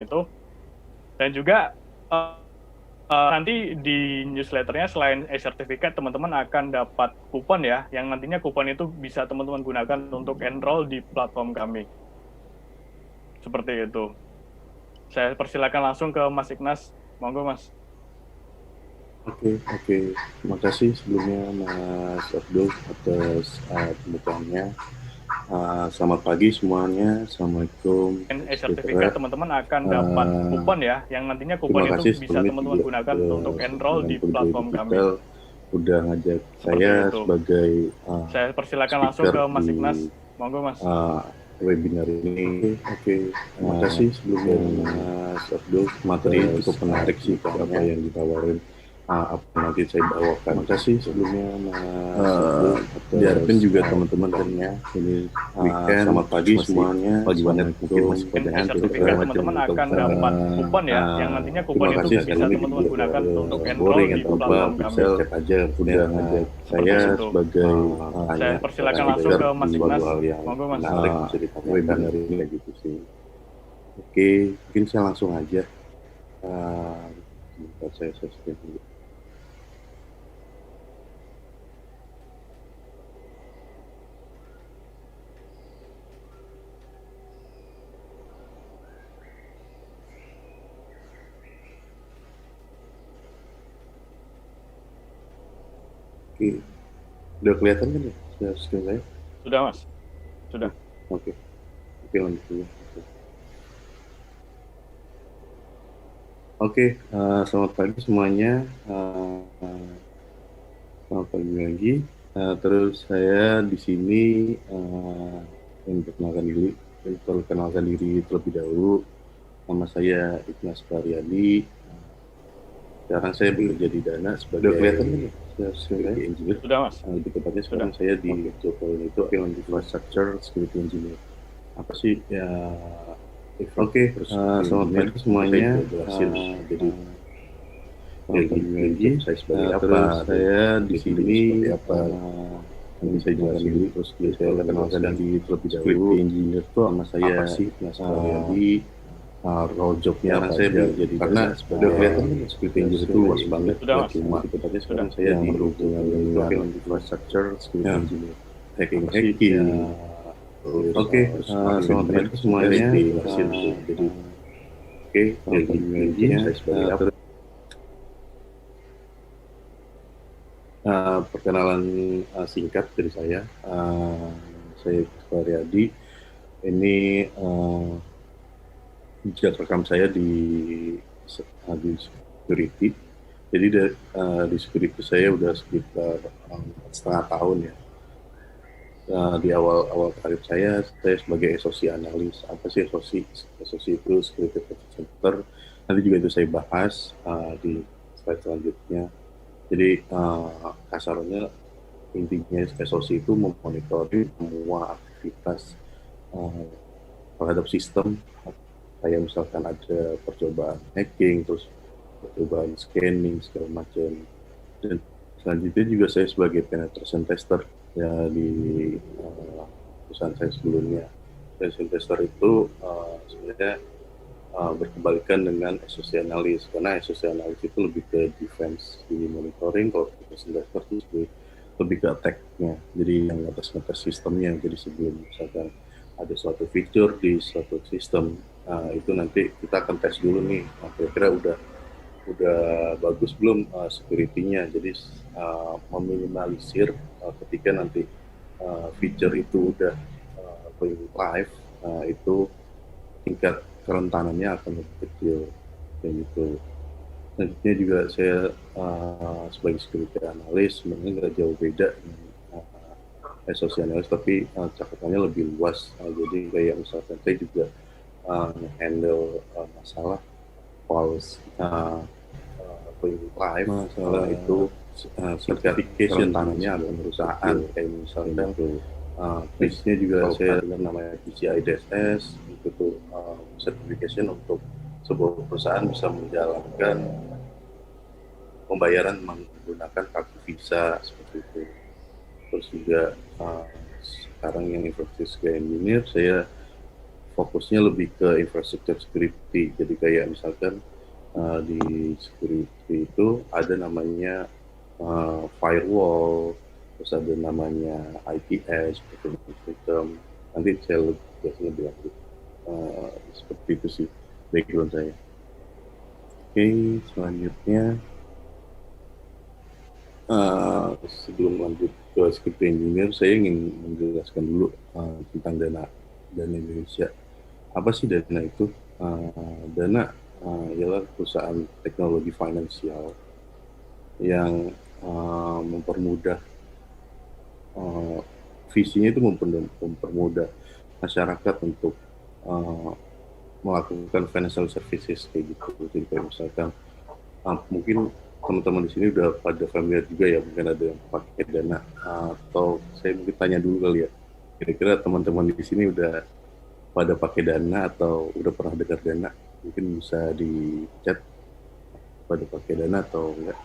itu. Dan juga nanti di newsletternya selain e-sertifikat, teman-teman akan dapat kupon ya, yang nantinya kupon itu bisa teman-teman gunakan untuk enroll di platform kami. Seperti itu. Saya persilakan langsung ke Mas Ignas. Monggo, Mas. Oke. Terima kasih sebelumnya Mas Abdul atas pembukaannya. Selamat pagi semuanya. Assalamualaikum. E-sertifikat, teman-teman akan dapat kupon ya, yang nantinya kupon Terima itu kasih bisa sebelumnya teman-teman juga gunakan untuk enroll dengan di Pegawai platform kami. Digital udah ngajak Seperti saya itu. sebagai Saya persilakan langsung speaker ke Mas di Ignas. Monggo, Mas. webinar ini. Terima kasih sebelumnya Mas Abdul. Materi cukup menarik sih apa yang ditawarin. Apa nanti saya bawakan. Terima kasih sebelumnya Mas Abdul. Diharapkan juga teman-teman ternya ini weekend. Selamat pagi semuanya. Pagi banget mungkin masih pada ngantuk. E-sertifikat, teman-teman akan dapat kupon ya, yang nantinya kupon itu bisa teman-teman gunakan untuk enroll di platform kami. Chat aja udah ngajak saya sebagai Saya persilakan langsung ke Mas Ignas. Monggo, Mas. Menarik bisa ditanyakan webinar ini kayak gitu sih. Oke, mungkin saya langsung aja. Sebentar saya share dulu. Oke, udah kelihatan kan ya screen saya? Sudah, Mas. Sudah. Oke, lanjut dulu. Oke, selamat pagi semuanya. Selamat pagi lagi. Terus saya di sini perkenalkan diri terlebih dahulu. Nama saya Ignas Karyadi. Sekarang saya bekerja di Dana sebagai security engineer. Sudah, Mas. Lebih tepatnya sekarang saya di job role itu infrastructure security engineer. Apa sih ya? Oke, selamat pagi semuanya. Jadi lagi saya sebagai apa? Saya di sini apa? Nanti saya jelasin dulu. Terus saya kenalkan dari terlebih dahulu. Engineer itu sama saya apa sih? Jadi role jobnya apa saya jadi karena udah kelihatan kan security engineer itu luas banget. Cuma tepatnya sekarang saya di berhubungan dengan infrastructure security engineer, hacking. Oke, selamat pagi semuanya. Jadi oke, lagi saya sebagai apa? Perkenalan singkat dari saya. Saya Sukaryadi. Ini jejak rekam saya di security. Jadi di security saya udah sekitar setengah tahun ya. Di awal karir saya sebagai SOC analis. Apa sih SOC? SOC itu Security Operations Center. Nanti juga itu saya bahas di slide selanjutnya. Jadi kasarnya intinya SOC itu memonitori semua aktivitas terhadap sistem, kayak misalkan ada percobaan hacking, terus percobaan scanning segala macam. Dan selanjutnya juga saya sebagai penetration tester ya di perusahaan saya sebelumnya. Penetration tester itu sebenarnya berkebalikan dengan SOC analis, karena SOC analis itu lebih ke defense di monitoring, kalau penetration tester itu lebih ke attack-nya, jadi yang ngetes sistemnya. Jadi sebelum misalkan ada suatu feature di suatu sistem, itu nanti kita akan tes dulu nih, kira-kira udah bagus belum security-nya. Jadi meminimalisir ketika nanti feature itu udah going live, itu tingkat kerentanannya akan lebih kecil kayak gitu. Selanjutnya juga saya sebagai security analyst sebenarnya nggak jauh beda dengan SOC analyst, tapi cakapannya lebih luas. Jadi kayak misalkan saya juga handle masalah false live, masalah itu certification tanahnya akan perusahaan, kayak misalnya PIS-nya juga saya dengar namanya PCI DSS, itu tuh certification untuk sebuah perusahaan bisa menjalankan pembayaran menggunakan kartu Visa seperti itu. Terus juga sekarang yang infrastructure engineer, saya fokusnya lebih ke infrastruktur security. Jadi kayak misalkan di security itu ada namanya firewall, terus ada namanya IPS, protection system. Nanti saya biasanya bilang seperti itu sih background saya. Oke, selanjutnya sebelum lanjut ke security engineer, saya ingin menjelaskan dulu tentang dana Indonesia. Apa sih dana itu? Dana ialah perusahaan teknologi finansial yang mempermudah uh, visinya itu mempermudah masyarakat untuk uh, melakukan financial services kayak gitu. Jadi kayak misalkan mungkin teman-teman di sini udah pada familiar juga ya, mungkin ada yang pakai dana, atau saya mungkin tanya dulu kali ya, kira-kira teman-teman di sini udah pada pakai dana atau udah pernah dengar dana, mungkin bisa di chat pada pakai dana atau enggak.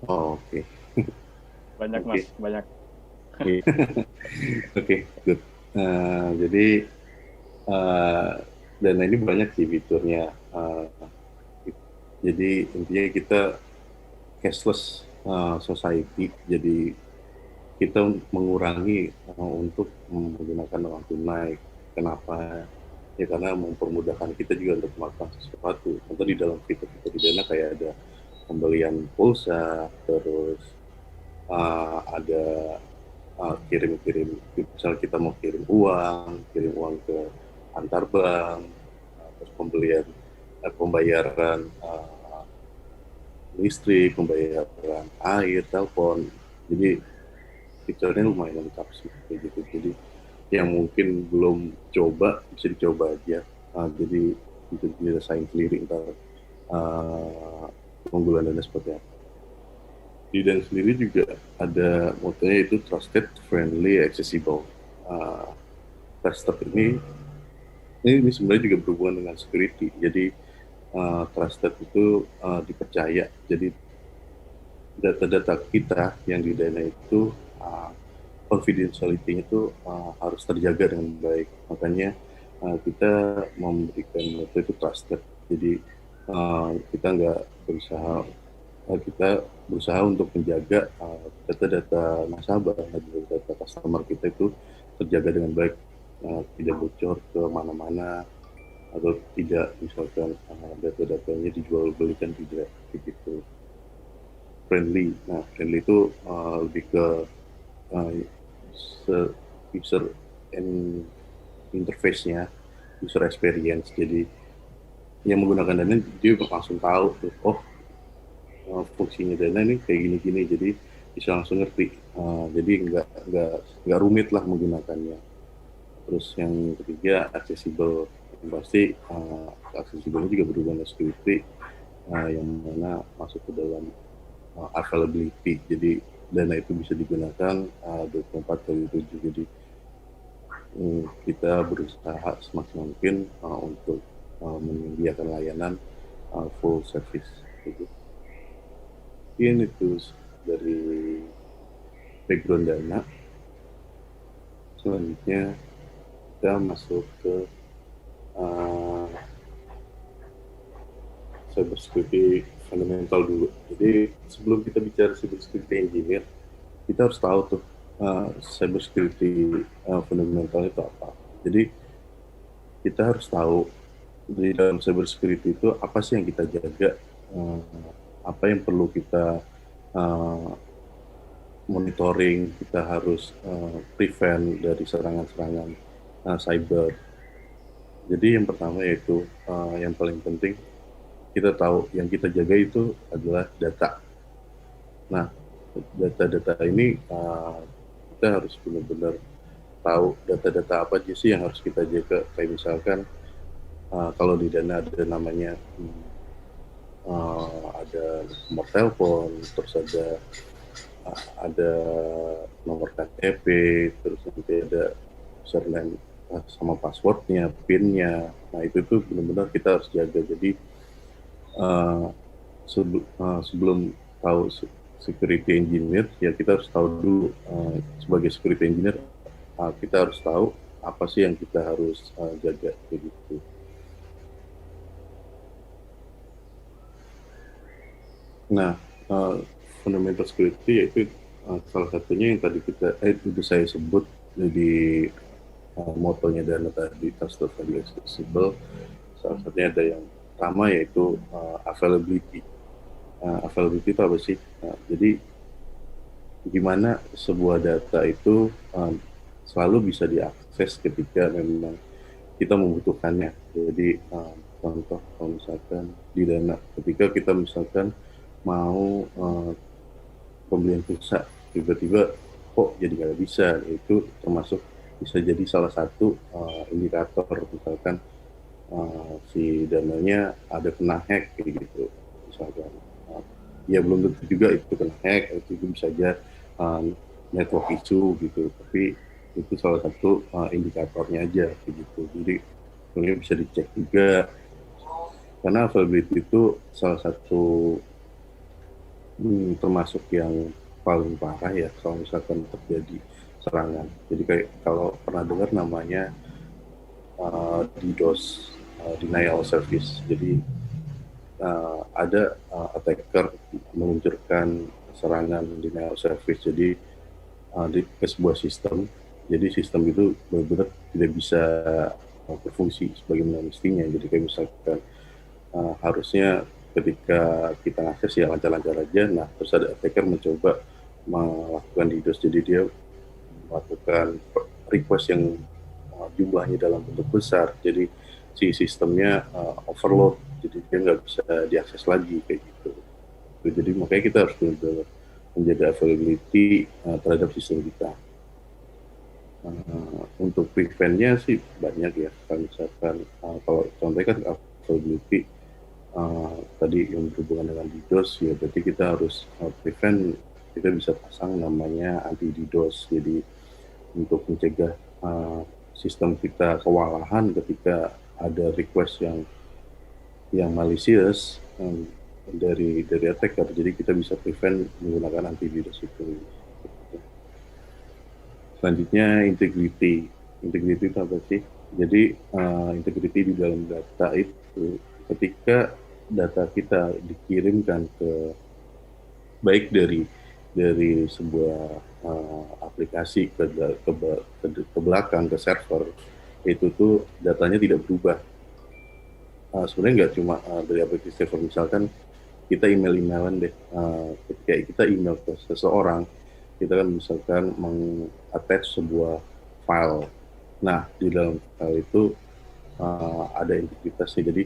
Oh, oke. Banyak Oke. Mas, banyak. Oke, good. Jadi uh, dana ini banyak sih fiturnya. Jadi intinya kita cashless society. Jadi kita mengurangi untuk menggunakan uang tunai. Kenapa? Ya karena mempermudahkan kita juga untuk melakukan sesuatu. Contoh di dalam fitur-fitur di dana kayak ada pembelian pulsa, terus ada kirim-kirim, misal kita mau kirim uang ke antar bank, terus pembayaran listrik, pembayaran air, telepon. Jadi fiturnya lumayan lengkap sih kayak gitu. Jadi yang mungkin belum coba bisa dicoba aja. Jadi bisa dirasain sendiri ntar keunggulan dana seperti apa. Di dan sendiri juga ada motonya itu trusted, friendly, accessible. Trusted ini sebenarnya juga berhubungan dengan security. Jadi trusted itu dipercaya. Jadi data-data kita yang di dana itu confidentiality itu harus terjaga dengan baik. Makanya kita memberikan metode itu trusted. Jadi kita nggak berusaha kita berusaha untuk menjaga data-data nasabah, data customer kita itu terjaga dengan baik, tidak bocor ke mana-mana atau tidak misalkan data-datanya dijual belikan, tidak begitu. Friendly, nah friendly itu lebih ke uh, user interface-nya, user experience. Jadi yang menggunakan dana dia langsung tahu tuh, oh fungsinya dana ini kayak gini-gini, jadi bisa langsung ngerti. Jadi nggak rumit lah menggunakannya. Terus yang ketiga accessible, yang pasti accessible juga berhubungan dengan security, yang mana masuk ke dalam availability. Jadi dana itu bisa digunakan 24/7. Jadi kita berusaha semaksimal mungkin untuk menyediakan layanan full service. Gitu. Ini tuh dari background dana. Selanjutnya kita masuk ke cyber security fundamental dulu. Jadi sebelum kita bicara cyber security engineer, kita harus tahu tuh cyber security fundamental itu apa. Jadi kita harus tahu di dalam cyber security itu apa sih yang kita jaga, apa yang perlu kita monitoring, kita harus prevent dari serangan-serangan cyber. Jadi yang pertama yaitu yang paling penting kita tahu yang kita jaga itu adalah data. Nah, data-data ini kita harus benar-benar tahu data-data apa aja sih yang harus kita jaga. Kayak misalkan kalau di dana ada namanya ada nomor telepon, terus ada nomor KTP, terus nanti ada username sama passwordnya, PIN-nya. Nah itu tuh benar-benar kita harus jaga. Jadi sebelum tahu security engineer, ya kita harus tahu dulu sebagai security engineer kita harus tahu apa sih yang kita harus jaga begitu. Nah, fundamental security yaitu salah satunya yang tadi itu saya sebut di motonya Dana tadi, trustworthy, accessible. Salah satunya ada yang pertama yaitu availability. Availability itu apa sih? Jadi gimana sebuah data itu selalu bisa diakses ketika memang kita membutuhkannya. Jadi contoh kalau misalkan di Dana, ketika kita misalkan mau pembelian pulsa, tiba-tiba kok jadi nggak bisa, itu termasuk bisa jadi salah satu indikator misalkan si dananya ada kena hack kayak gitu misalkan. Ya belum tentu juga itu kena hack, itu bisa aja uh, network issue gitu, tapi itu salah satu indikatornya aja kayak gitu. Jadi sebenarnya bisa dicek juga, karena availability itu salah satu termasuk yang paling parah ya kalau misalkan terjadi serangan. Jadi kayak kalau pernah dengar namanya DDoS, denial of service. Jadi ada attacker meluncurkan serangan denial of service. Jadi ke sebuah sistem. Jadi sistem itu benar-benar tidak bisa berfungsi sebagaimana mestinya. Jadi kayak misalkan harusnya ketika kita akses ya lancar-lancar aja. Nah, terus ada attacker mencoba melakukan DDoS. Jadi dia melakukan request yang jumlahnya dalam bentuk besar. Jadi si sistemnya overload. Jadi dia nggak bisa diakses lagi kayak gitu. Jadi makanya kita harus benar-benar menjaga availability terhadap sistem kita. Untuk prevent-nya sih banyak ya. Kalau misalkan kalau contohnya kan availability tadi yang berhubungan dengan DDoS, ya berarti kita harus prevent, kita bisa pasang namanya anti DDoS. Jadi untuk mencegah sistem kita kewalahan ketika ada request yang malicious dari attacker. Jadi kita bisa prevent menggunakan anti DDoS itu. Selanjutnya integrity. Integrity itu apa sih? Jadi integrity di dalam data itu ketika data kita dikirimkan ke baik dari sebuah aplikasi ke belakang ke server, itu tuh datanya tidak berubah. Sebenarnya nggak cuma dari aplikasi server, misalkan kita email-emailan deh, ketika kita email ke seseorang, kita kan misalkan meng-attach sebuah file. Nah, di dalam file itu ada integritasnya. Jadi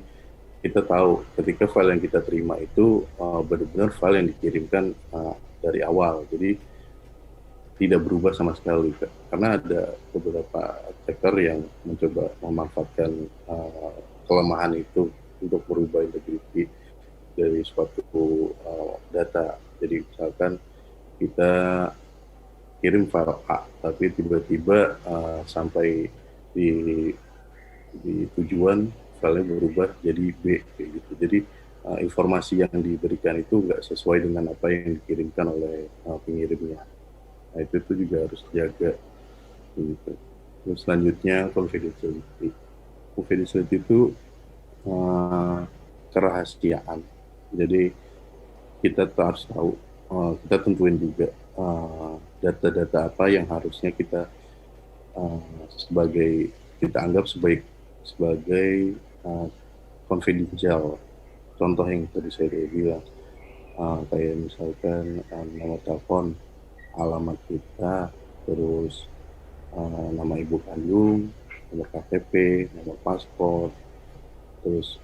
kita tahu ketika file yang kita terima itu benar-benar file yang dikirimkan dari awal. Jadi tidak berubah sama sekali. Karena ada beberapa attacker yang mencoba memanfaatkan kelemahan itu untuk merubah integriti dari suatu data. Jadi misalkan kita kirim file A, tapi tiba-tiba sampai di tujuan filenya berubah jadi B kayak gitu. Jadi informasi yang diberikan itu nggak sesuai dengan apa yang dikirimkan oleh pengirimnya. Nah, itu juga harus dijaga gitu. Terus selanjutnya confidentiality. Confidentiality itu kerahasiaan. Jadi kita harus tahu, kita tentuin juga data-data apa yang harusnya kita kita anggap sebagai confidential. Contoh yang tadi saya bilang, kayak misalkan nomor telepon, alamat kita, terus nama ibu kandung, nomor KTP, nomor paspor, terus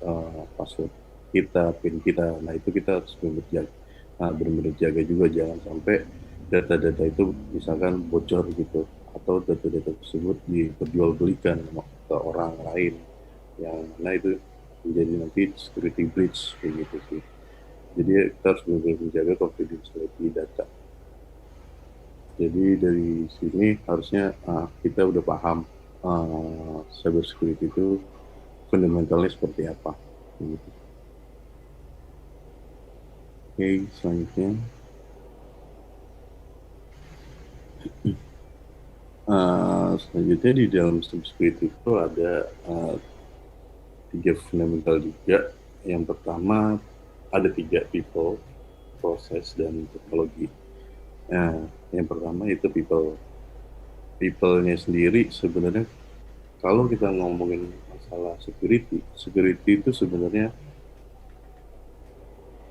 password kita, PIN kita. Nah, itu kita harus benar-benar jaga juga, jangan sampai data-data itu misalkan bocor gitu, atau data-data tersebut diperjualbelikan ke orang lain, yang mana itu menjadi nanti security breach kayak gitu sih. Jadi kita harus benar-benar menjaga confidentiality data. Jadi dari sini harusnya kita udah paham cyber security itu fundamentalnya seperti apa. Gitu. Oke, selanjutnya. Selanjutnya di dalam security itu ada tiga fundamental juga. Yang pertama ada tiga: people, proses, dan teknologi. Nah, yang pertama itu people. People-nya sendiri sebenarnya kalau kita ngomongin masalah security, security itu sebenarnya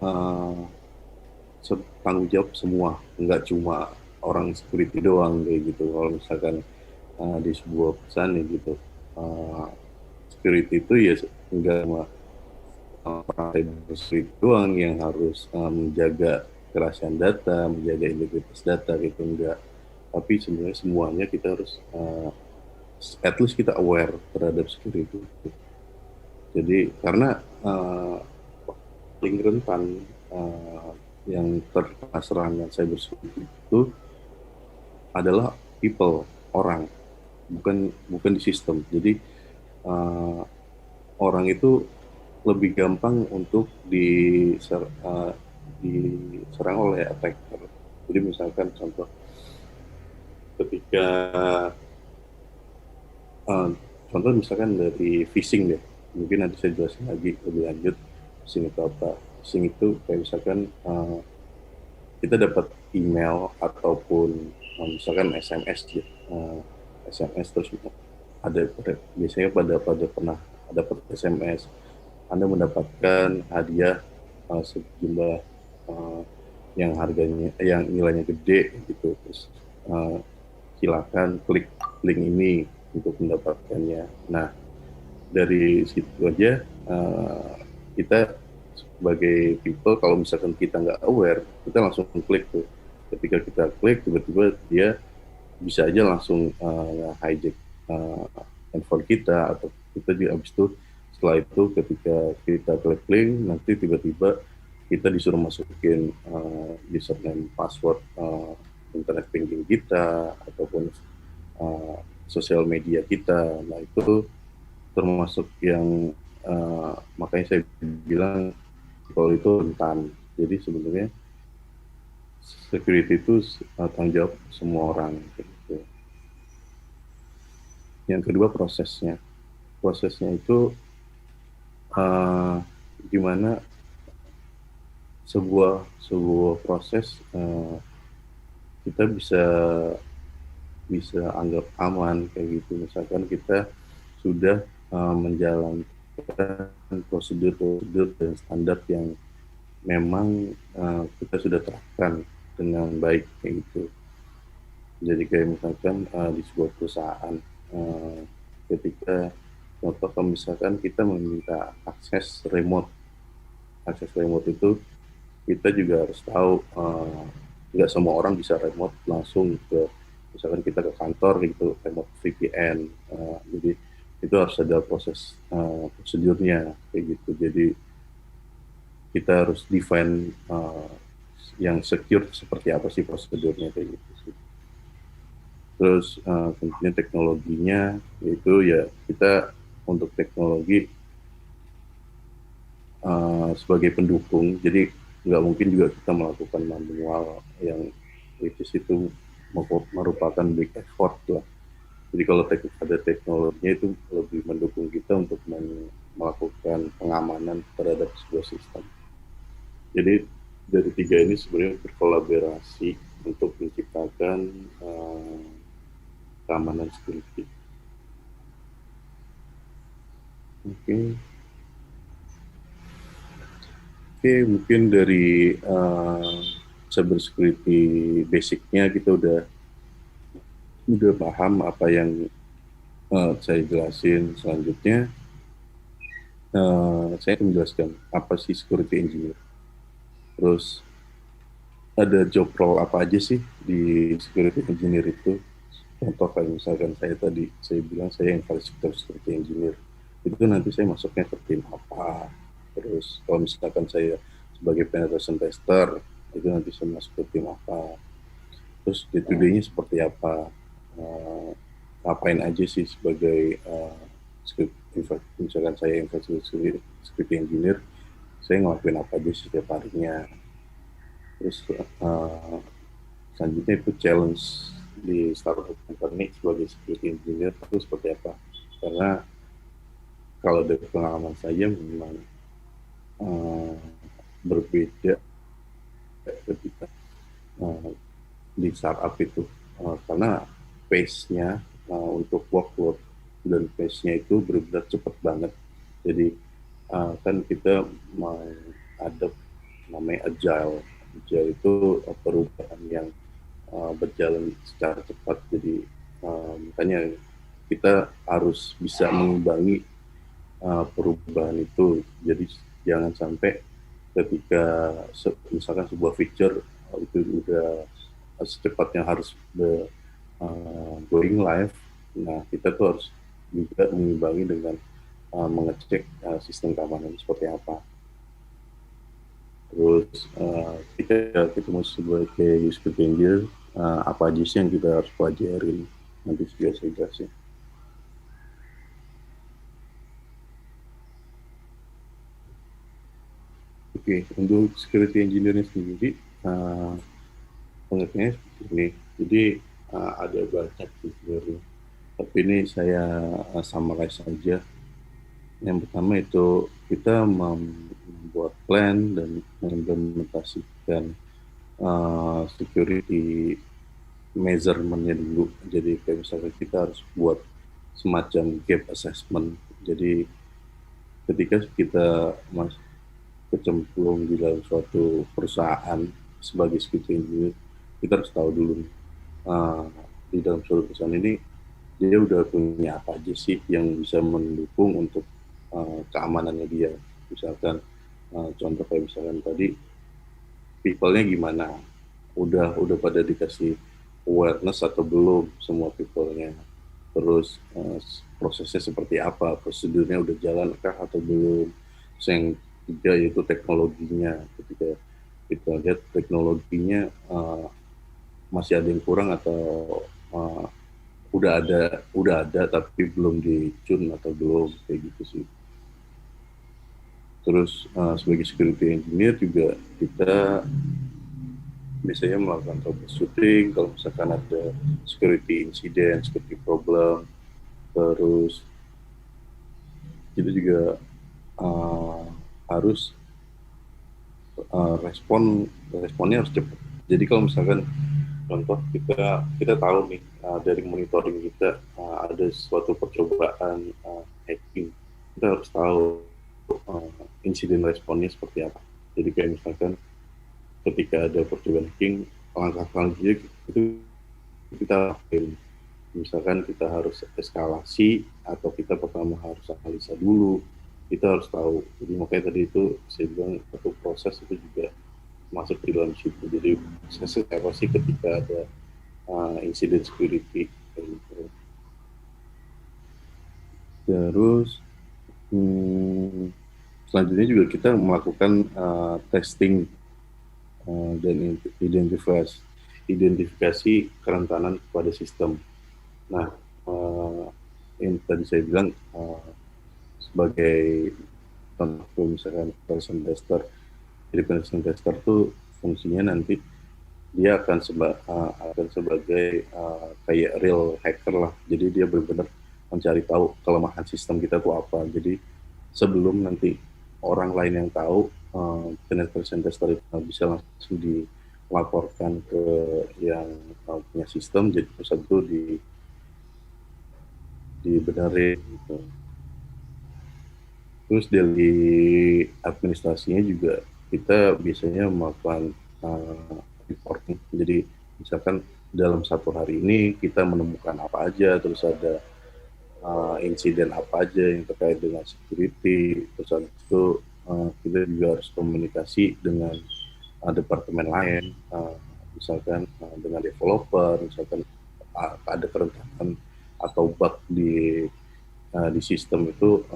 uh, tanggung jawab semua, nggak cuma orang security doang kayak gitu. Kalau misalkan di sebuah perusahaan ya gitu, uh, security itu ya nggak cuma partai security doang yang harus menjaga kerahasiaan data, menjaga integritas data gitu, enggak. Tapi sebenarnya semuanya kita harus at least kita aware terhadap security. Jadi karena paling rentan yang terkena serangan cyber security itu adalah people, orang, bukan di sistem. Jadi uh, orang itu lebih gampang untuk diserang oleh attacker. Jadi misalkan contoh ketika uh, contoh misalkan dari phishing deh, mungkin nanti saya jelasin lagi lebih lanjut phishing itu apa. Phishing itu kayak misalkan kita dapat email ataupun misalkan SMS ya, SMS terus ada biasanya pada pernah dapat SMS Anda mendapatkan hadiah sejumlah uh, yang harganya yang nilainya gede gitu, terus silakan klik link ini untuk mendapatkannya. Nah, dari situ aja kita sebagai people kalau misalkan kita nggak aware, kita langsung klik tuh. Ketika kita klik, tiba-tiba dia bisa aja langsung hijack handphone kita, atau kita juga habis itu setelah itu ketika kita klik link nanti tiba-tiba kita disuruh masukin username password internet banking kita ataupun sosial media kita. Nah itu termasuk yang makanya saya bilang kalau itu rentan. Jadi sebenarnya security itu tanggung jawab semua orang. Gitu. Yang kedua prosesnya. Prosesnya itu gimana sebuah proses kita bisa anggap aman kayak gitu. Misalkan kita sudah menjalankan prosedur-prosedur dan standar yang memang kita sudah terapkan dengan baik kayak gitu. Jadi kayak misalkan di sebuah perusahaan ketika contoh kalau misalkan kita meminta akses remote itu kita juga harus tahu nggak semua orang bisa remote langsung ke misalkan kita ke kantor gitu remote VPN. Jadi itu harus ada proses prosedurnya kayak gitu. Jadi kita harus define yang secure seperti apa sih prosedurnya kayak gitu sih. Terus tentunya teknologinya yaitu ya kita untuk teknologi sebagai pendukung. Jadi nggak mungkin juga kita melakukan manual yang which is itu merupakan big effort lah. Jadi kalau ada teknologinya itu lebih mendukung kita untuk melakukan pengamanan terhadap sebuah sistem. Jadi dari tiga ini sebenarnya berkolaborasi untuk menciptakan keamanan security. Oke. Oke, mungkin dari cyber security basicnya kita udah paham apa yang saya jelasin. Selanjutnya saya akan menjelaskan apa sih security engineer. Terus ada job role apa aja sih di security engineer itu. Contoh kayak misalkan saya bilang saya infrastructure security engineer. Itu nanti saya masuknya ke tim apa. Terus kalau misalkan saya sebagai penetration tester, itu nanti saya masuk ke tim apa. Terus day-to-day-nya seperti apa. Ngapain aja sih sebagai misalkan saya infrastructure security engineer, saya ngelakuin apa aja setiap harinya. Terus selanjutnya itu challenge di startup company sebagai security engineer itu seperti apa? Karena kalau dari pengalaman saya memang uh, berbeda ketika uh, di startup itu, karena pace-nya untuk workload dan pace-nya itu benar-benar cepat banget. Jadi kan kita mau ada namanya agile. Agile itu perubahan yang berjalan secara cepat. Jadi makanya kita harus bisa mengimbangi perubahan itu. Jadi jangan sampai ketika misalkan sebuah feature itu udah secepatnya harus going live. Nah, kita tuh harus juga mengimbangi dengan mengecek sistem keamanan seperti apa. Terus kita ketemu sebagai user engineer, apa aja sih yang kita harus pelajarin, nanti juga saya jelasin. Oke, untuk security engineering sendiri, pengertiannya seperti ini. Jadi ada banyak sebenarnya, tapi ini saya summarize saja. Yang pertama itu kita membuat plan dan mengimplementasikan security measurement-nya dulu. Jadi kayak misalnya kita harus buat semacam gap assessment. Jadi ketika kita kecemplung di dalam suatu perusahaan sebagai security engineer, kita harus tahu dulu uh, di dalam suatu perusahaan ini dia udah punya apa aja sih yang bisa mendukung untuk keamanannya dia. Misalkan contoh kayak misalkan tadi people-nya gimana, udah pada dikasih awareness atau belum semua people-nya, terus prosesnya seperti apa, prosedurnya udah jalan kah atau belum. Terus yang ketiga yaitu teknologinya. Ketika kita lihat teknologinya masih ada yang kurang atau uh, udah ada tapi belum dicun atau belum, kayak gitu sih. Terus sebagai security engineer juga kita biasanya melakukan troubleshooting kalau misalkan ada security incident, security problem. Terus kita juga uh, harus responnya harus cepat. Jadi kalau misalkan contoh kita tahu nih dari monitoring kita ada suatu percobaan hacking, kita harus tahu insiden responnya seperti apa. Jadi kayak misalkan ketika ada percobaan hacking, langkah selanjutnya itu kita lakukan. Misalkan kita harus eskalasi atau kita pertama harus analisa dulu, kita harus tahu. Jadi makanya tadi itu saya bilang satu proses itu juga masuk di dalam situ. Jadi proses apa sih ketika ada insiden security gitu. Terus selanjutnya juga kita melakukan testing dan identifikasi kerentanan pada sistem. Nah, yang tadi saya bilang sebagai contoh misalkan penetration tester. Jadi penetration tester itu fungsinya nanti dia akan sebagai kayak real hacker lah. Jadi dia benar-benar mencari tahu kelemahan sistem kita tuh apa. Jadi sebelum nanti orang lain yang tahu, penetration tester itu bisa langsung dilaporkan ke yang punya sistem. Jadi pusat itu dibenerin gitu. Terus dari administrasinya juga kita biasanya melakukan reporting. Jadi misalkan dalam satu hari ini kita menemukan apa aja, terus ada insiden apa aja yang terkait dengan security, terus habis itu kita juga harus komunikasi dengan departemen lain, misalkan dengan developer, misalkan ada kerentanan atau bug di sistem itu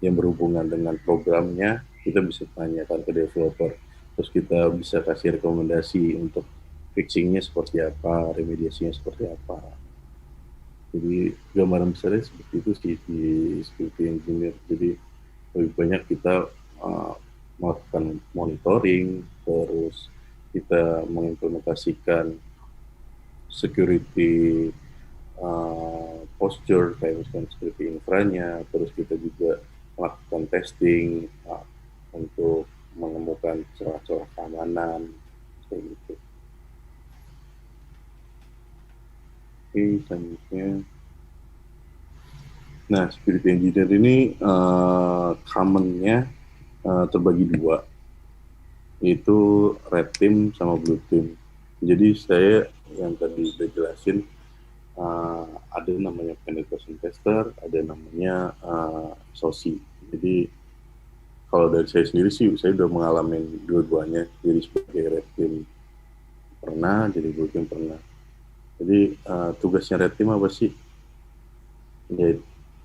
yang berhubungan dengan programnya, kita bisa tanyakan ke developer. Terus kita bisa kasih rekomendasi untuk fixingnya seperti apa, remediasinya seperti apa. Jadi gambaran besarnya seperti itu sih di security engineer. Jadi lebih banyak kita melakukan monitoring, terus kita mengimplementasikan security posture, kayak misalkan security infranya, terus kita juga melakukan testing untuk menemukan celah-celah keamanan, kayak gitu. Oke, selanjutnya. Nah, security engineer ini common-nya terbagi dua, yaitu red team sama blue team. Jadi saya yang tadi udah jelasin, ada namanya penetration tester, ada namanya SOC. Jadi kalau dari saya sendiri sih, saya udah mengalami dua-duanya. Jadi sebagai red team pernah, jadi blue team pernah. Jadi tugasnya red team apa sih? Ya,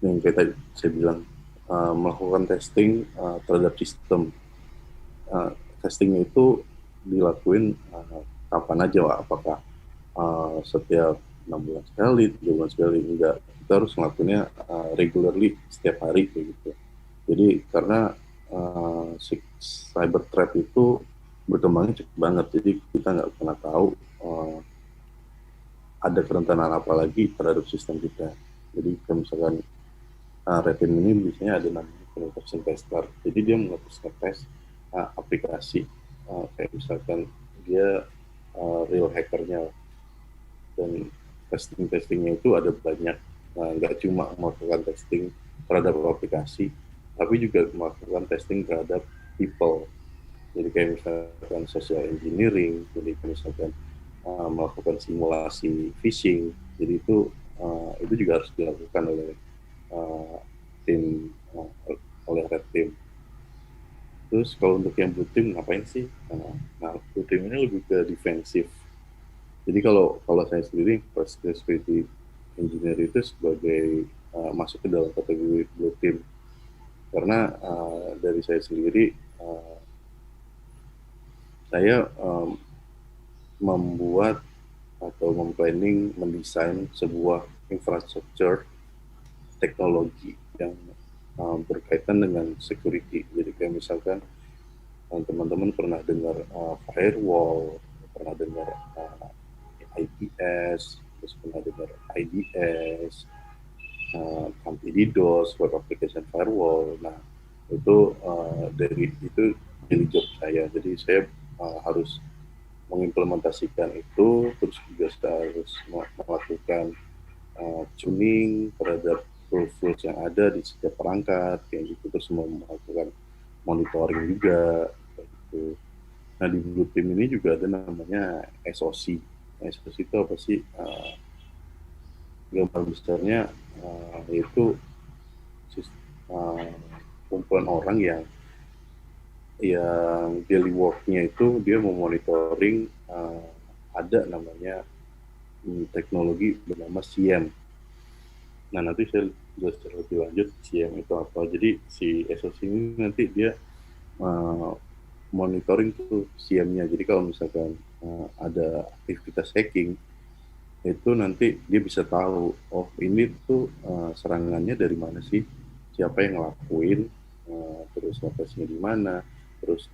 yang kayak tadi saya bilang, melakukan testing terhadap sistem. Testingnya itu dilakuin kapan aja, apakah setiap 6 bulan sekali, 3 bulan sekali, enggak. Kita harus ngelakuinnya regularly, setiap hari kayak gitu. Jadi karena cyber threat itu berkembangnya cepat banget, jadi kita nggak pernah tahu ada kerentanan apa lagi terhadap sistem kita. Jadi kalau misalkan red team ini biasanya ada namanya penetration tester. Jadi dia nge-test aplikasi, kayak misalkan dia real hackernya, dan testingnya itu ada banyak. Nggak cuma melakukan testing terhadap aplikasi, tapi juga melakukan testing terhadap people. Jadi kayak misalkan social engineering, jadi misalkan melakukan simulasi phishing. Jadi itu juga harus dilakukan oleh tim, oleh red team. Terus kalau untuk yang blue team ngapain sih? Nah, blue team ini lebih ke defensif. Jadi kalau saya sendiri security engineer itu sebagai masuk ke dalam kategori blue team, karena dari saya sendiri saya membuat atau memplanning, mendesain sebuah infrastruktur teknologi yang berkaitan dengan security. Jadi kayak misalkan teman-teman pernah dengar firewall, pernah dengar IPS, terus pernah dengar IDS, anti DDoS, web application firewall. Nah, itu dari itu jadi job saya. Jadi saya harus mengimplementasikan itu, terus juga harus melakukan tuning terhadap tools yang ada di setiap perangkat, kayak gitu, terus melakukan monitoring juga, kayak gitu. Nah, di Blue Team ini juga ada namanya SOC. SOC itu apa sih? Gambar besarnya yaitu kumpulan orang yang daily work-nya itu dia memonitoring ada namanya teknologi bernama SIEM. Nah, nanti saya jelaskan lebih lanjut SIEM itu apa. Jadi si SOC ini nanti dia monitoring tuh SIEM-nya. Jadi kalau misalkan ada aktivitas hacking, itu nanti dia bisa tahu, oh ini tuh serangannya dari mana sih, siapa yang ngelakuin, terus lokasinya di mana, terus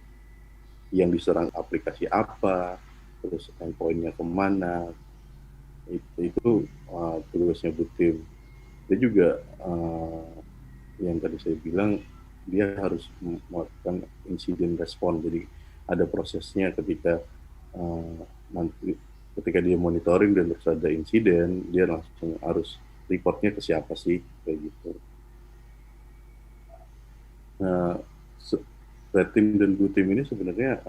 yang diserang aplikasi apa, terus endpoint-nya kemana. Itu tugasnya Blue Team. Dia juga yang tadi saya bilang, dia harus melakukan insiden respon. Jadi ada prosesnya ketika nanti ketika dia monitoring dan terus ada insiden, dia langsung harus reportnya ke siapa sih, kayak gitu. Nah, red team dan blue team ini sebenarnya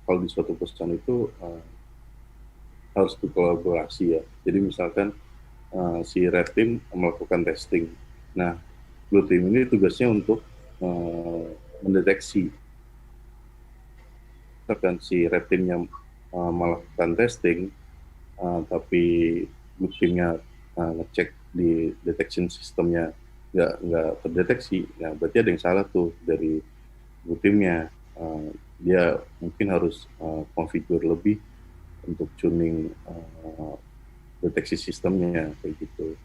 kalau di suatu perusahaan itu harus berkolaborasi ya. Jadi misalkan si red team melakukan testing. Nah, blue team ini tugasnya untuk mendeteksi. Misalkan si red teamnya melakukan testing, tapi blue teamnya ngecek di detection sistemnya nggak terdeteksi, ya berarti ada yang salah tuh dari blue teamnya. Dia mungkin harus configure lebih untuk tuning deteksi sistemnya, kayak gitu.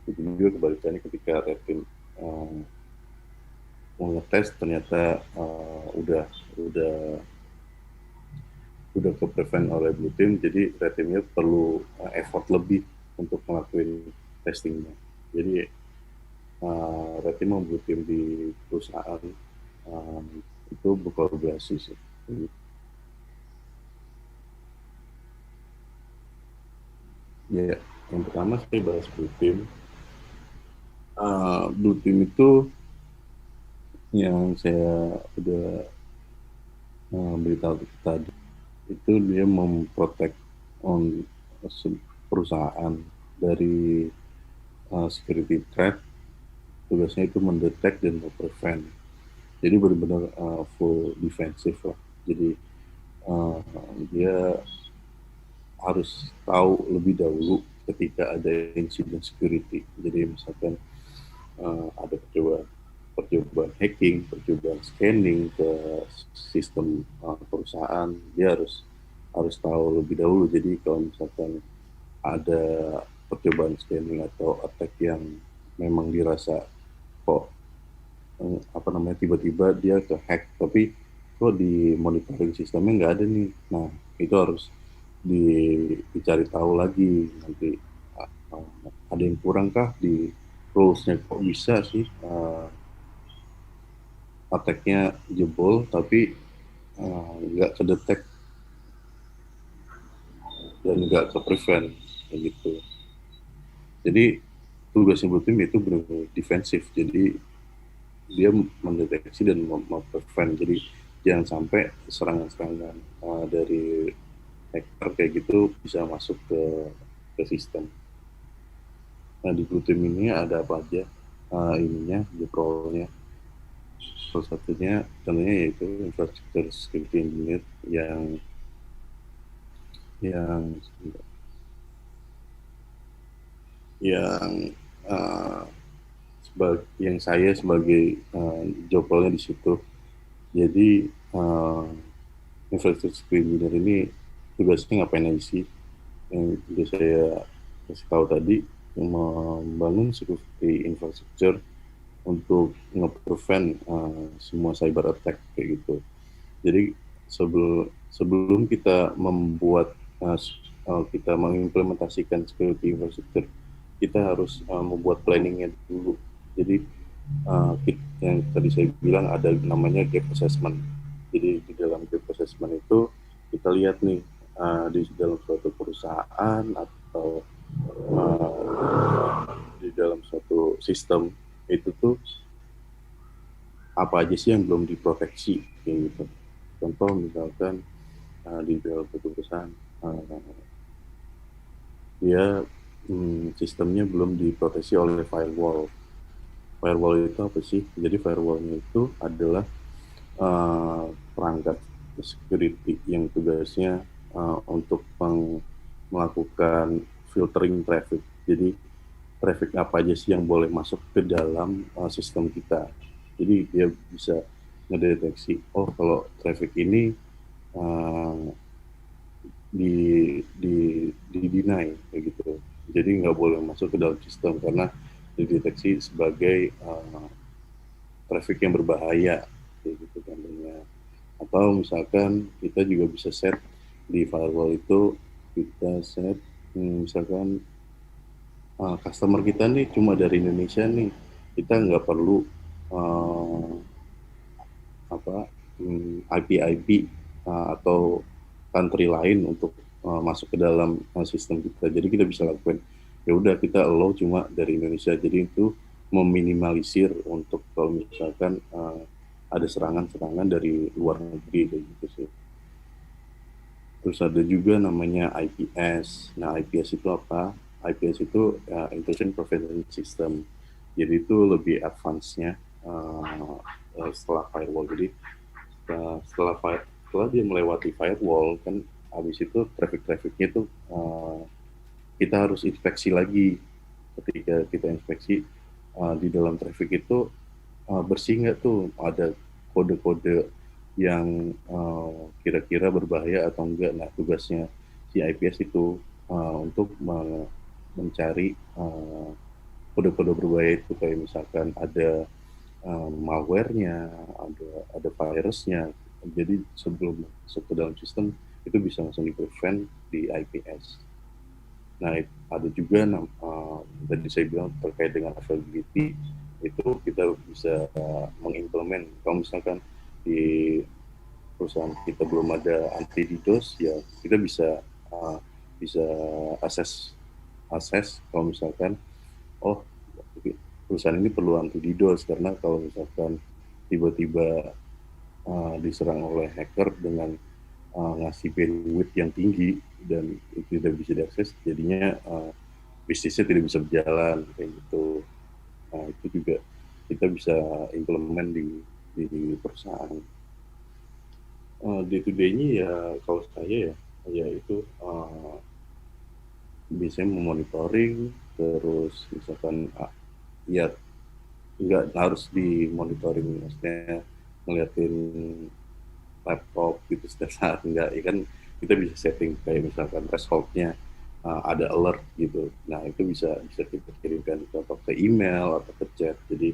Jadi juga kebalikannya ketika red team mau ngetes ternyata udah udah ke prevent oleh Blue Team, jadi Red Teamnya perlu effort lebih untuk ngelakuin testingnya. Jadi Red Team sama Blue Team di perusahaan uh, itu berkolaborasi sih. Ya, yang pertama saya bahas Blue Team. Blue Team itu yang saya udah beritahu tadi, itu dia memprotek on perusahaan dari security threat. Tugasnya itu mendetek dan prevent. Jadi benar-benar full defensif lah. Jadi uh, dia harus tahu lebih dahulu ketika ada insiden security. Jadi misalkan ada percobaan hacking, percobaan scanning ke sistem perusahaan, dia harus tahu lebih dahulu. Jadi kalau misalkan ada percobaan scanning atau attack yang memang dirasa kok apa namanya tiba-tiba dia ke hack, tapi kok di monitoring sistemnya nggak ada nih. Nah, itu harus dicari tahu lagi nanti ada yang kurang kah di rulesnya, kok bisa sih attack-nya jebol tapi nggak kedetek dan nggak ke prevent kayak gitu. Jadi tugasnya Blue Team itu benar-benar defensif, jadi dia mendeteksi dan memprevent. Jadi jangan sampai serangan-serangan dari hacker kayak gitu bisa masuk ke sistem. Nah, di Blue Team ini ada apa aja ininya, role-nya. Salah satunya tentunya yaitu infrastructure security engineer yang yang uh, yang saya sebagai job role-nya di situ. Jadi infrastructure security engineer ini tugasnya ngapain aja sih? Yang sudah saya kasih tahu tadi, membangun security infrastructure untuk nge-prevent semua cyber attack kayak gitu. Jadi sebelum kita membuat kita mengimplementasikan security infrastructure, kita harus membuat planningnya dulu. Jadi yang tadi saya bilang ada namanya gap assessment. Jadi di dalam gap assessment itu kita lihat nih di dalam suatu perusahaan atau di dalam suatu sistem itu tuh apa aja sih yang belum diproteksi kayak gitu. Contoh misalkan di dalam suatu perusahaan dia sistemnya belum diproteksi oleh firewall. Firewall itu apa sih? Jadi firewallnya itu adalah perangkat security yang tugasnya untuk melakukan filtering traffic. Jadi traffic apa aja sih yang boleh masuk ke dalam sistem kita. Jadi dia bisa ngedeteksi, oh kalau traffic ini uh, di di deny kayak gitu. Jadi nggak boleh masuk ke dalam sistem karena dideteksi sebagai traffic yang berbahaya kayak gitu contohnya. Atau misalkan kita juga bisa set di firewall itu, kita set misalkan customer kita nih cuma dari Indonesia nih, kita nggak perlu uh, apa IP atau country lain untuk masuk ke dalam sistem kita. Jadi kita bisa lakukan, ya udah kita allow cuma dari Indonesia. Jadi itu meminimalisir untuk kalau misalkan ada serangan-serangan dari luar negeri kayak gitu sih. Terus ada juga namanya IPS. Nah, IPS itu apa? IPS itu Intrusion Prevention System. Jadi itu lebih advance-nya setelah firewall. Jadi setelah dia melewati firewall kan, habis itu traffic-trafficnya itu kita harus inspeksi lagi. Ketika kita inspeksi di dalam traffic itu bersih nggak tuh, ada kode-kode yang kira-kira berbahaya atau enggak. Nah, tugasnya si IPS itu untuk mencari kode-kode berbahaya itu, kayak misalkan ada malware-nya, ada virusnya. Jadi sebelum masuk ke dalam sistem itu bisa langsung di-prevent di IPS. Nah, ada juga tadi saya bilang terkait dengan availability, itu kita bisa mengimplement. Kalau misalkan di perusahaan kita belum ada anti DDoS, ya kita bisa uh, bisa akses kalau misalkan oh perusahaan ini perlu anti DDoS, karena kalau misalkan tiba-tiba diserang oleh hacker dengan ngasih bandwidth yang tinggi dan itu tidak bisa diakses, jadinya bisnisnya tidak bisa berjalan kayak gitu. Nah, itu juga kita bisa implement di perusahaan. Day to day-nya ya kalau saya ya itu biasanya memonitoring, terus misalkan ya nggak harus dimonitoring, maksudnya ngeliatin laptop gitu setiap saat, enggak ya kan, kita bisa setting kayak misalkan threshold-nya ada alert gitu. Nah, itu bisa bisa kita kirimkan atau ke email atau ke chat. Jadi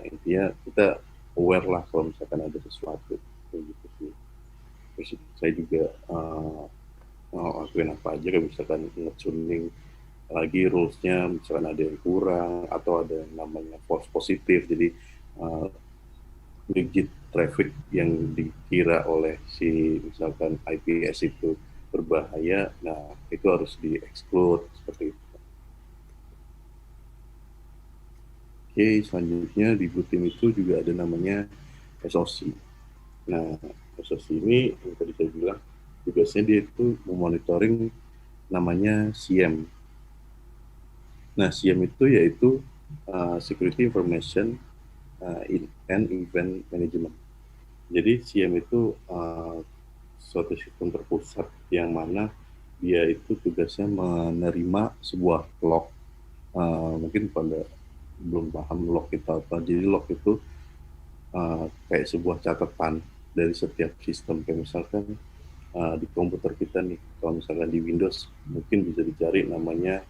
intinya kita aware lah kalau misalkan ada sesuatu kayak gitu sih. Terus saya juga ngelakuin apa aja, kayak misalkan nge-tuning lagi rules-nya, misalkan ada yang kurang atau ada yang namanya false positif, jadi uh, legit traffic yang dikira oleh si misalkan IPS itu berbahaya, nah itu harus di-exclude seperti itu. Oke, selanjutnya di Blue Team itu juga ada namanya SOC. Nah, SOC ini yang tadi saya bilang tugasnya dia itu memonitoring namanya SIEM. Nah, SIEM itu yaitu Security Information and Event Management. Jadi SIEM itu suatu sistem terpusat yang mana dia itu tugasnya menerima sebuah log. Mungkin pada belum paham log itu apa. Jadi log itu kayak sebuah catatan dari setiap sistem. Kayak misalkan di komputer kita nih, kalau misalkan di Windows mungkin bisa dicari namanya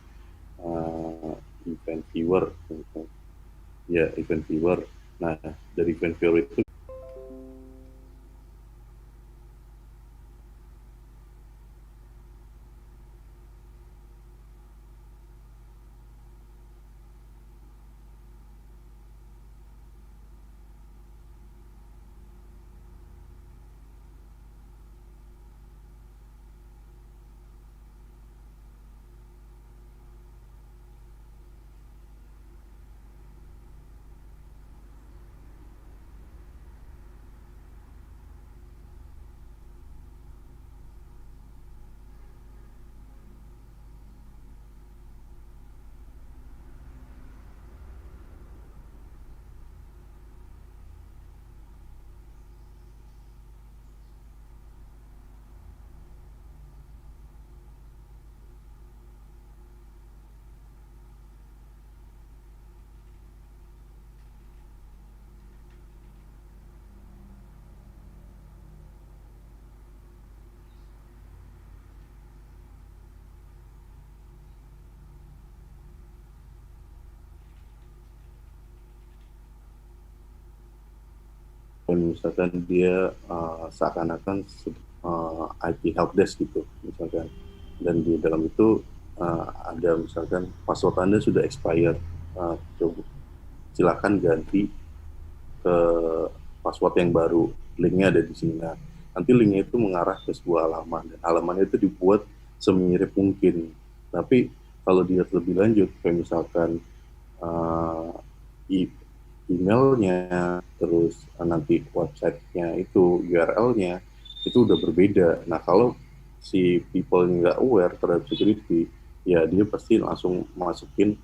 event viewer. Ya, event viewer. Nah, dari event viewer itu misalkan dia seakan-akan IT helpdesk gitu misalkan, dan di dalam itu ada misalkan password Anda sudah expired, coba silakan ganti ke password yang baru, linknya ada di sini. Nah, nanti linknya itu mengarah ke sebuah halaman dan halamannya itu dibuat semirip mungkin, tapi kalau dilihat lebih lanjut kayak misalkan uh, emailnya, terus nanti websitenya itu URL-nya itu udah berbeda. Nah, kalau si people nggak aware terhadap security, ya dia pasti langsung masukin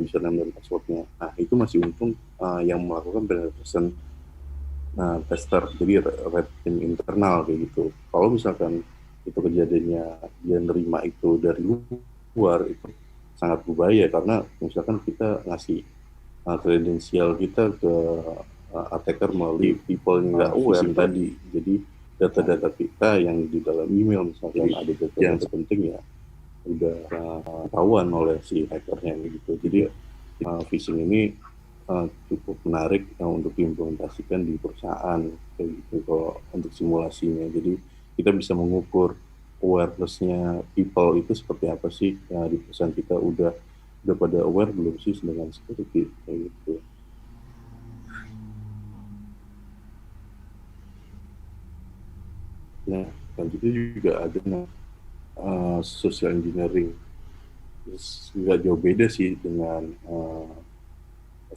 username dan passwordnya. Nah, itu masih untung yang melakukan penetration tester, jadi red team internal kayak gitu. Kalau misalkan itu kejadiannya dia nerima itu dari luar, itu sangat berbahaya, karena misalkan kita ngasih kredensial kita ke attacker melalui people yang nggak aware tadi. Jadi data-data kita yang di dalam email misalkan ada data yang penting, ya udah ketahuan oleh si hackernya gitu. Jadi phishing ini cukup menarik untuk diimplementasikan di perusahaan kayak gitu kalau untuk simulasinya. Jadi kita bisa mengukur awareness-nya people itu seperti apa sih, ya, di perusahaan kita udah pada aware belum sih dengan security kayak gitu. Nah, dan itu juga ada social engineering. Terus nggak jauh beda sih dengan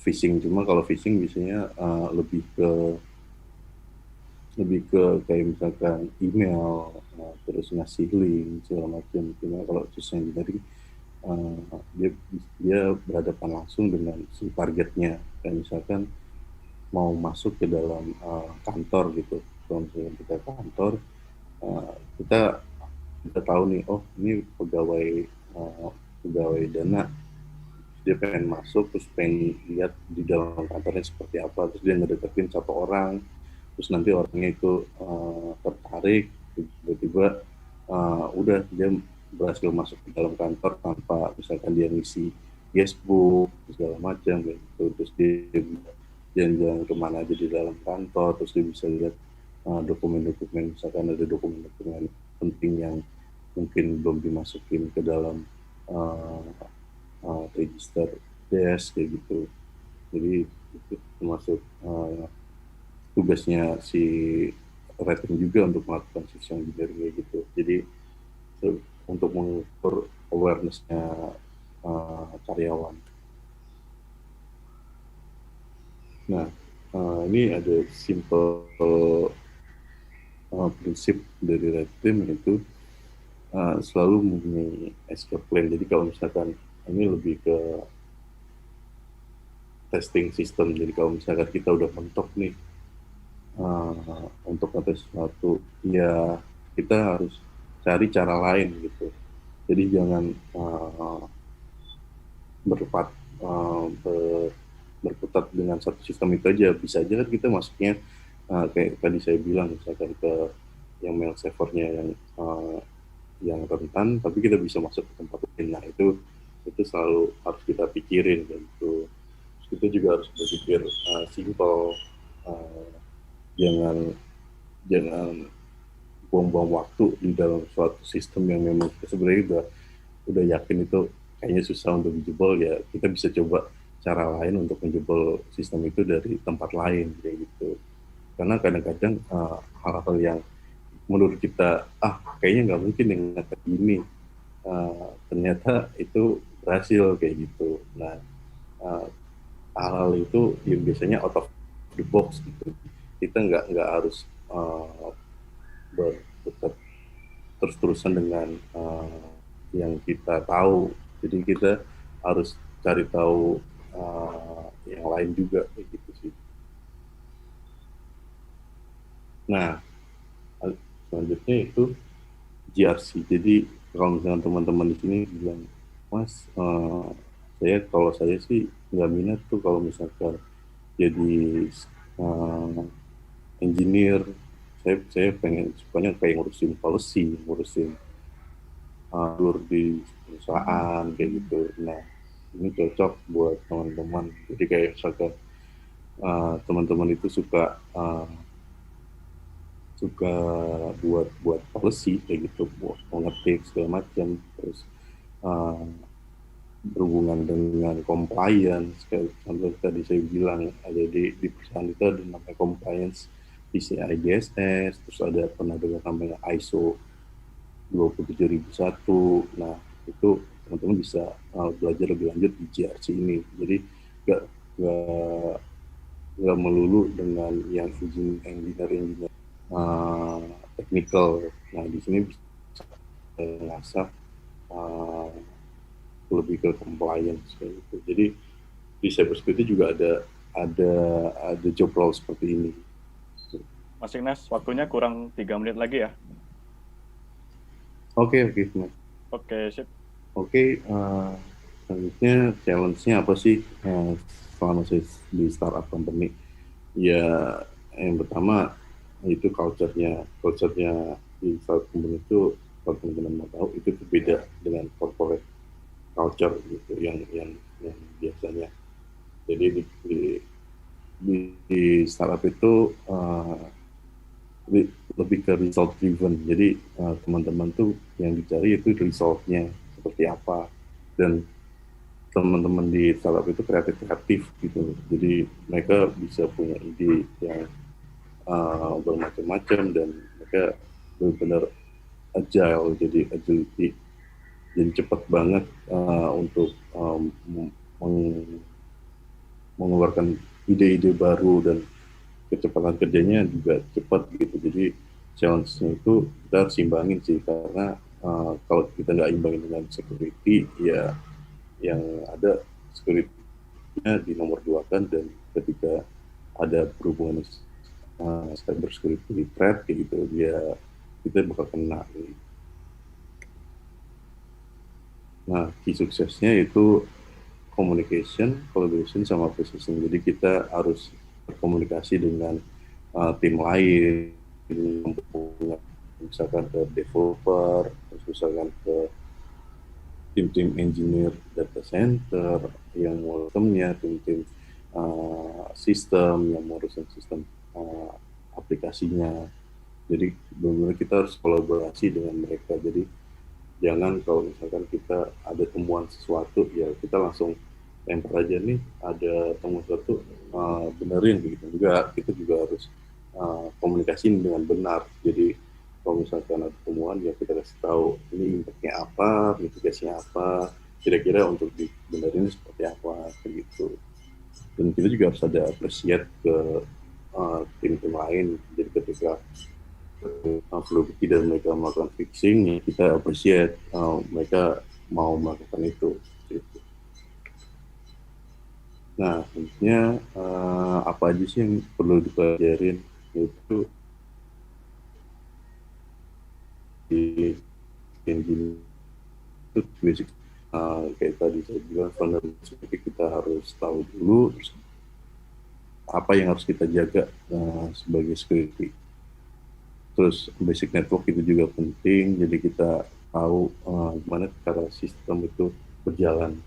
phishing, cuma kalau phishing biasanya lebih ke kayak misalkan email, terus ngasih link segala macam. Cuma kalau social engineering dia dia berhadapan langsung dengan si targetnya, kayak misalkan mau masuk ke dalam kantor gitu. Kalau misalkan kita kantor, kita kita tahu nih, oh ini pegawai dana, dia pengen masuk terus pengen lihat di dalam kantornya seperti apa, terus dia ngedeketin satu orang, terus nanti orangnya itu tertarik, tiba-tiba udah dia berhasil masuk ke dalam kantor tanpa misalkan dia ngisi guestbook segala macam gitu, terus dia jalan-jalan kemana aja di dalam kantor, terus dia bisa lihat dokumen-dokumen, misalkan ada dokumen-dokumen penting yang mungkin belum dimasukin ke dalam uh, register desk kayak gitu. Jadi itu termasuk tugasnya si rating juga untuk melakukan social engineering kayak gitu. Jadi untuk mengukur awareness-nya karyawan. Nah, ini ada simple prinsip dari red team, yaitu selalu mempunyai escape plan. Jadi kalau misalkan ini lebih ke testing system. Jadi kalau misalkan kita udah mentok nih untuk ngetes sesuatu, ya kita harus cari cara lain gitu. Jadi jangan berpat berkutat dengan satu sistem itu aja. Bisa aja kan kita masuknya kayak tadi saya bilang, misalkan ke yang mail servernya yang rentan, tapi kita bisa masuk ke tempat lain. Nah itu selalu harus kita pikirin gitu. Terus kita juga harus berpikir simple, uh, jangan jangan buang-buang waktu di dalam suatu sistem yang memang kita sebenarnya udah yakin itu kayaknya susah untuk dijebol. Ya kita bisa coba cara lain untuk menjebol sistem itu dari tempat lain kayak gitu. Karena kadang-kadang hal-hal yang menurut kita kayaknya nggak mungkin yang kayak gini, ternyata itu berhasil kayak gitu. Nah, uh, hal-hal itu yang biasanya out of the box gitu. Kita nggak harus berkutat terus-terusan dengan yang kita tahu. Jadi kita harus cari tahu yang lain juga kayak gitu sih. Nah, selanjutnya itu GRC. Jadi kalau misalnya teman-teman di sini bilang, Mas, kalau saya sih nggak minat tuh kalau misalkan jadi uh, engineer. Saya pengen sukanya kayak ngurusin policy, ngurusin di perusahaan kayak gitu. Nah, ini cocok buat teman-teman. Jadi kayak misalkan teman-teman itu suka suka buat policy kayak gitu, buat mengetik segala macam, terus uh, berhubungan dengan compliance, kayak contoh tadi saya bilang ada di perusahaan itu ada namanya compliance PCI DSS, terus ada pernah dengar namanya ISO 27001. Nah itu teman-teman bisa belajar lebih lanjut di GRC ini. Jadi nggak nggak nggak melulu dengan yang engineer uh, technical. Nah di sini bisa mengasah uh, lebih ke compliance kayak gitu. Jadi di cybersecurity juga ada ada job role seperti ini. Mas Ignas, waktunya kurang 3 menit lagi ya. Oke, oke, Mas. Oke, sip. Oke, selanjutnya challenge-nya apa sih selama saya di startup company? Ya, yang pertama itu culture-nya di startup company itu, kalau teman-teman mau tahu, itu berbeda dengan corporate culture gitu, yang biasanya. Jadi di startup itu lebih ke result driven. Jadi teman-teman tuh yang dicari itu resultnya seperti apa, dan teman-teman di startup itu kreatif gitu. Jadi mereka bisa punya ide yang bermacam-macam, dan mereka benar-benar agile, jadi agility, jadi cepat banget untuk mengeluarkan ide-ide baru, dan kecepatan kerjanya juga cepat gitu. Jadi challenge-nya itu kita harus imbangin sih, karena kalau kita nggak imbangin dengan security, ya yang ada security-nya di nomor dua kan, dan ketika ada berhubungan cyber security threat kayak gitu, ya kita bakal kena gitu. Nah, key suksesnya itu communication, collaboration, sama precision. Jadi kita harus berkomunikasi dengan tim lain, misalkan ke developer, terus misalkan ke tim-tim engineer data center yang ngurusinnya, tim-tim sistem yang ngurusin sistem aplikasinya. Jadi benar-benar kita harus kolaborasi dengan mereka. Jadi jangan kalau misalkan kita ada temuan sesuatu, ya kita langsung lempar aja nih, ada temuan sesuatu, benerin begitu. Juga kita juga harus komunikasi dengan benar. Jadi kalau misalkan ada temuan, ya kita kasih tahu ini impactnya apa, mitigasinya apa, kira-kira untuk dibenerin seperti apa, begitu. Dan kita juga harus ada appreciate ke tim-tim lain. Jadi ketika vulnerability dan mereka melakukan fixing, ya kita appreciate mereka mau melakukan itu. Gitu. Nah, sebenarnya apa aja sih yang perlu dipelajarin itu di engineering itu basic, kayak tadi saya bilang, vulnerability kita harus tahu dulu, terus apa yang harus kita jaga sebagai security. Terus basic network itu juga penting, jadi kita tahu gimana cara sistem itu berjalan.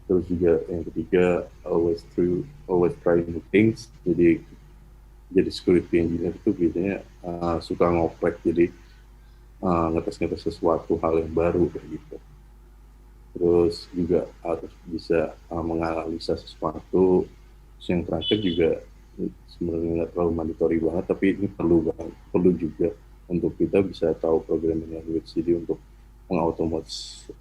Terus juga yang ketiga, always try new things. Jadi security engineer itu biasanya suka ngoprek, jadi ngetes sesuatu hal yang baru kayak gitu. Terus juga harus bisa menganalisa sesuatu. Terus yang terakhir juga sebenarnya nggak terlalu mandatory banget, tapi ini perlu juga untuk kita bisa tahu programming language, jadi untuk mengautomatisasi